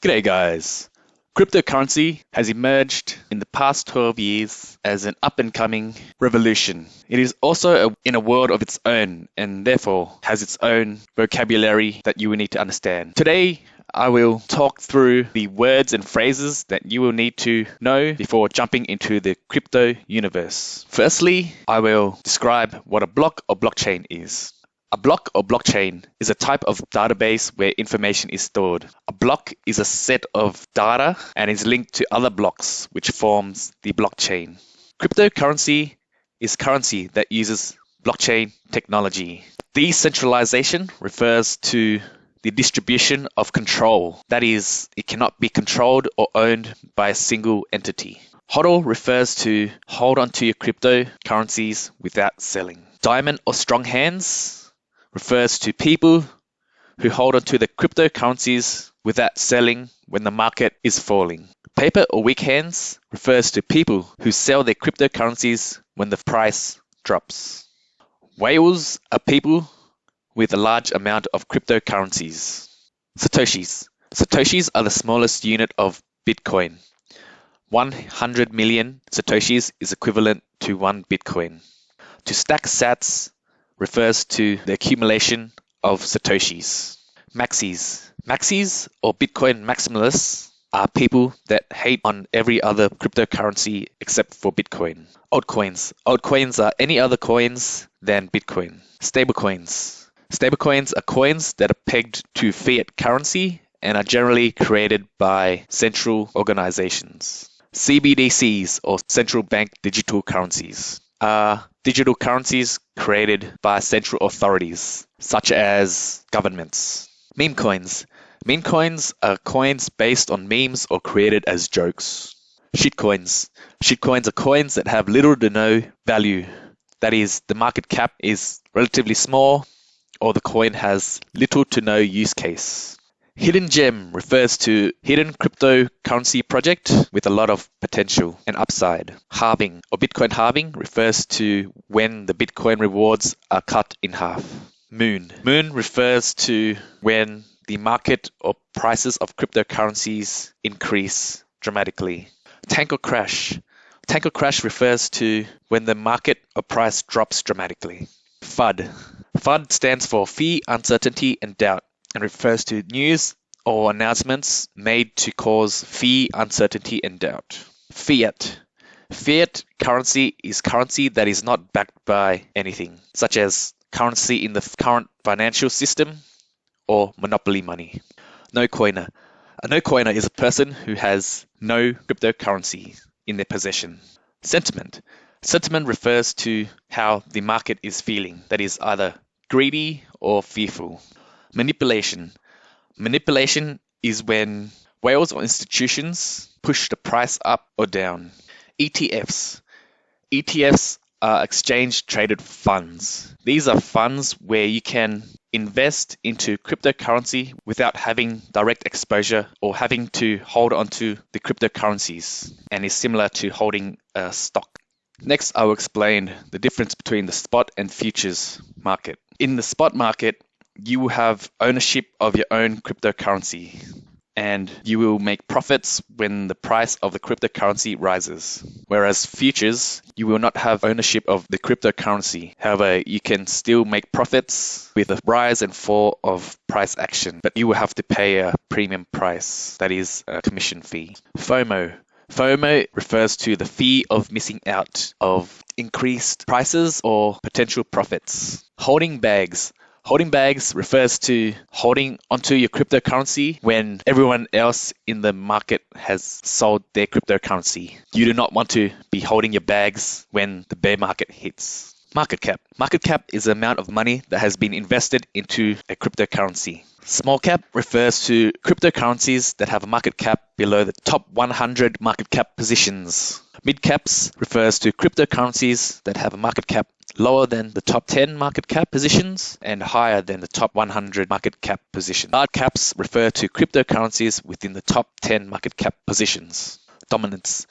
G'day guys. Cryptocurrency has emerged in the past 12 years as an up-and-coming revolution. It is also in a world of its own and therefore has its own vocabulary that you will need to understand. Today, I will talk through the words and phrases that you will need to know before jumping into the crypto universe. Firstly, I will describe what a block or blockchain is. A block or blockchain is a type of database where information is stored. A block is a set of data and is linked to other blocks, which forms the blockchain. Cryptocurrency is currency that uses blockchain technology. Decentralization refers to the distribution of control. That is, it cannot be controlled or owned by a single entity. HODL refers to hold onto your cryptocurrencies without selling. Diamond or strong hands refers to people who hold onto the cryptocurrencies without selling when the market is falling. Paper or weak hands refers to people who sell their cryptocurrencies when the price drops. Whales are people with a large amount of cryptocurrencies. Satoshis. Satoshis are the smallest unit of Bitcoin. 100 million Satoshis is equivalent to 1 Bitcoin. To stack sats refers to the accumulation of Satoshis. Maxis. Maxis or Bitcoin maximalists are people that hate on every other cryptocurrency except for Bitcoin. Altcoins. Altcoins are any other coins than Bitcoin. Stablecoins. Stablecoins are coins that are pegged to fiat currency and are generally created by central organizations. CBDCs or central bank digital currencies are digital currencies created by central authorities, such as governments. Meme coins. Meme coins are coins based on memes or created as jokes. Shitcoins. Shitcoins are coins that have little to no value. That is, the market cap is relatively small or the coin has little to no use case. Hidden gem refers to hidden cryptocurrency project with a lot of potential and upside. Halving or Bitcoin halving refers to when the Bitcoin rewards are cut in half. Moon. Moon refers to when the market or prices of cryptocurrencies increase dramatically. Tank or crash. Tank or crash refers to when the market or price drops dramatically. FUD. FUD stands for fear, uncertainty, and doubt, and refers to news or announcements made to cause fear, uncertainty, and doubt. Fiat. Fiat currency is currency that is not backed by anything, such as currency in the current financial system or monopoly money. No coiner. A no coiner is a person who has no cryptocurrency in their possession. Sentiment. Sentiment refers to how the market is feeling, that is either greedy or fearful. Manipulation. Manipulation is when whales or institutions push the price up or down. ETFs. ETFs are exchange-traded funds. These are funds where you can invest into cryptocurrency without having direct exposure or having to hold onto the cryptocurrencies, and is similar to holding a stock. Next, I will explain the difference between the spot and futures market. In the spot market, you will have ownership of your own cryptocurrency, and you will make profits when the price of the cryptocurrency rises. Whereas futures, you will not have ownership of the cryptocurrency. However, you can still make profits with the rise and fall of price action, but you will have to pay a premium price, that is a commission fee. FOMO. FOMO refers to the fear of missing out of increased prices or potential profits. Holding bags. Holding bags refers to holding onto your cryptocurrency when everyone else in the market has sold their cryptocurrency. You do not want to be holding your bags when the bear market hits. Market cap. Market cap is the amount of money that has been invested into a cryptocurrency. Small cap refers to cryptocurrencies that have a market cap below the top 100 market cap positions. Mid caps refers to cryptocurrencies that have a market cap lower than the top 10 market cap positions and higher than the top 100 market cap position. Large caps refer to cryptocurrencies within the top 10 market cap positions. Dominance.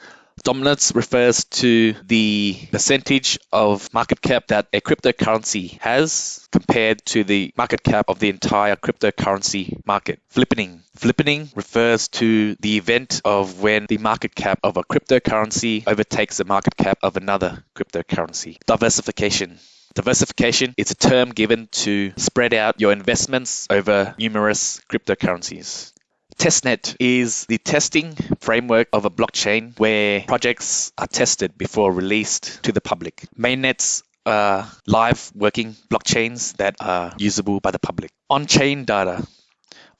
Dominance refers to the percentage of market cap that a cryptocurrency has compared to the market cap of the entire cryptocurrency market. Flippening. Flippening refers to the event of when the market cap of a cryptocurrency overtakes the market cap of another cryptocurrency. Diversification. Diversification is a term given to spread out your investments over numerous cryptocurrencies. Testnet is the testing framework of a blockchain where projects are tested before released to the public. Mainnets are live working blockchains that are usable by the public. On-chain data.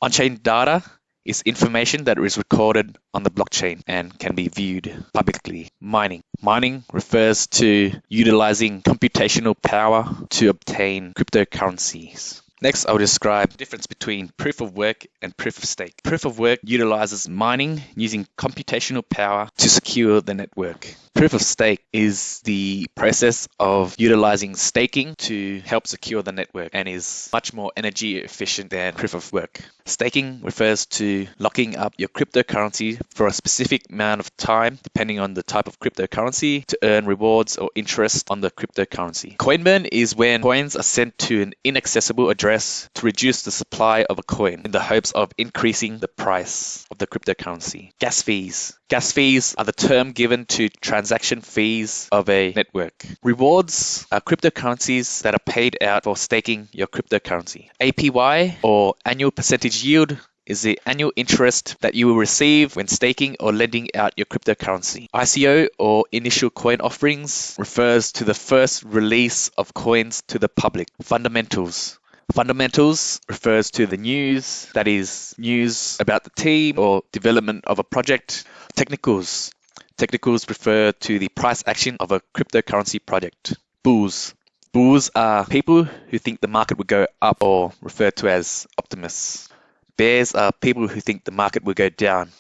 On-chain data is information that is recorded on the blockchain and can be viewed publicly. Mining. Mining refers to utilizing computational power to obtain cryptocurrencies. Next, I'll describe the difference between proof of work and proof of stake. Proof of work utilizes mining using computational power to secure the network. Proof of stake is the process of utilizing staking to help secure the network and is much more energy efficient than proof of work. Staking refers to locking up your cryptocurrency for a specific amount of time, depending on the type of cryptocurrency, to earn rewards or interest on the cryptocurrency. Coinburn is when coins are sent to an inaccessible address to reduce the supply of a coin in the hopes of increasing the price of the cryptocurrency. Gas fees. Gas fees are the term given to transaction fees of a network. Rewards are cryptocurrencies that are paid out for staking your cryptocurrency. APY, or annual percentage yield, is the annual interest that you will receive when staking or lending out your cryptocurrency. ICO, or initial coin offerings, refers to the first release of coins to the public. Fundamentals. Fundamentals refers to the news, that is, news about the team or development of a project. Technicals. Technicals refer to the price action of a cryptocurrency project. Bulls. Bulls are people who think the market will go up, or referred to as optimists. Bears are people who think the market will go down,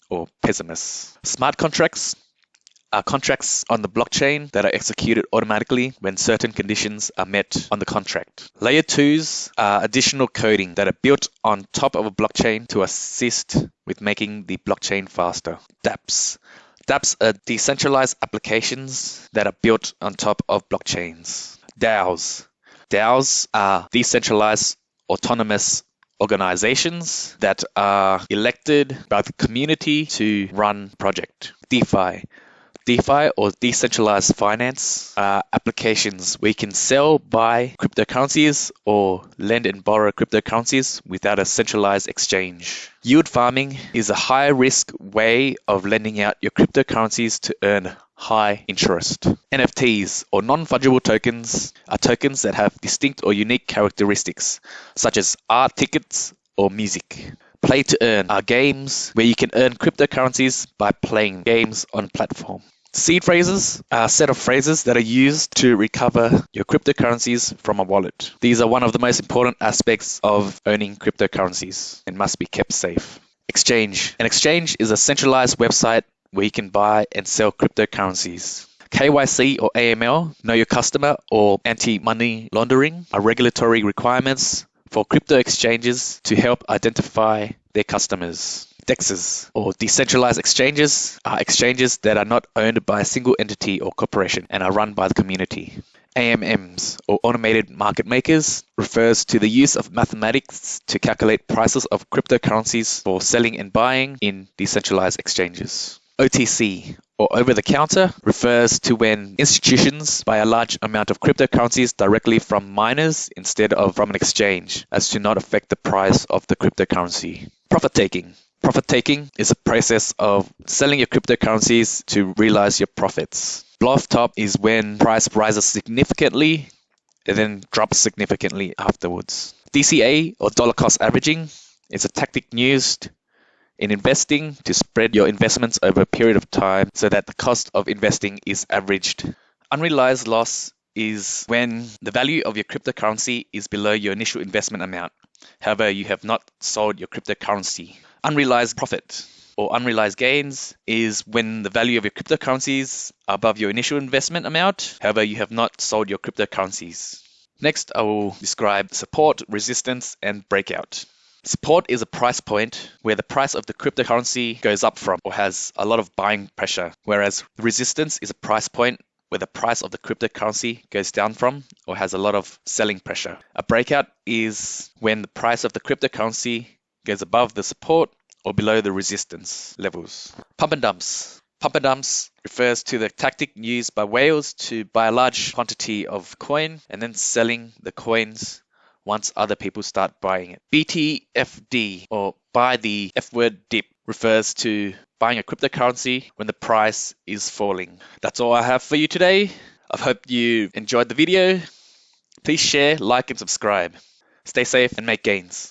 or pessimists. Smart contracts are contracts on the blockchain that are executed automatically when certain conditions are met on the contract. Layer 2s are additional coding that are built on top of a blockchain to assist with making the blockchain faster. dApps. dApps are decentralized applications that are built on top of blockchains. DAOs. DAOs are decentralized autonomous organizations that are elected by the community to run project. DeFi. DeFi, or decentralized finance, are applications where you can sell, buy cryptocurrencies or lend and borrow cryptocurrencies without a centralized exchange. Yield farming is a high-risk way of lending out your cryptocurrencies to earn high interest. NFTs, or non-fungible tokens, are tokens that have distinct or unique characteristics, such as art, tickets, or music. Play to earn are games where you can earn cryptocurrencies by playing games on platform. Seed phrases are a set of phrases that are used to recover your cryptocurrencies from a wallet. These are one of the most important aspects of owning cryptocurrencies and must be kept safe. Exchange. An exchange is a centralized website where you can buy and sell cryptocurrencies. KYC, or AML, know your customer, or anti-money laundering, are regulatory requirements for crypto exchanges to help identify their customers. DEXs, or decentralized exchanges, are exchanges that are not owned by a single entity or corporation and are run by the community. AMMs, or automated market makers, refers to the use of mathematics to calculate prices of cryptocurrencies for selling and buying in decentralized exchanges. OTC, or over-the-counter, refers to when institutions buy a large amount of cryptocurrencies directly from miners instead of from an exchange, as to not affect the price of the cryptocurrency. Profit-taking. Profit-taking is a process of selling your cryptocurrencies to realize your profits. Blow-off top is when price rises significantly and then drops significantly afterwards. DCA, or dollar cost averaging, is a tactic used in investing to spread your investments over a period of time so that the cost of investing is averaged. Unrealized loss is when the value of your cryptocurrency is below your initial investment amount. However, you have not sold your cryptocurrency. Unrealized profit, or unrealized gains, is when the value of your cryptocurrencies are above your initial investment amount. However, you have not sold your cryptocurrencies. Next, I will describe support, resistance, and breakout. Support is a price point where the price of the cryptocurrency goes up from or has a lot of buying pressure, whereas resistance is a price point where the price of the cryptocurrency goes down from or has a lot of selling pressure. A breakout is when the price of the cryptocurrency goes above the support or below the resistance levels. Pump and dumps. Pump and dumps refers to the tactic used by whales to buy a large quantity of coin and then selling the coins once other people start buying it. BTFD, or buy the F word dip, refers to buying a cryptocurrency when the price is falling. That's all I have for you today. I hope you enjoyed the video. Please share, like, and subscribe. Stay safe and make gains.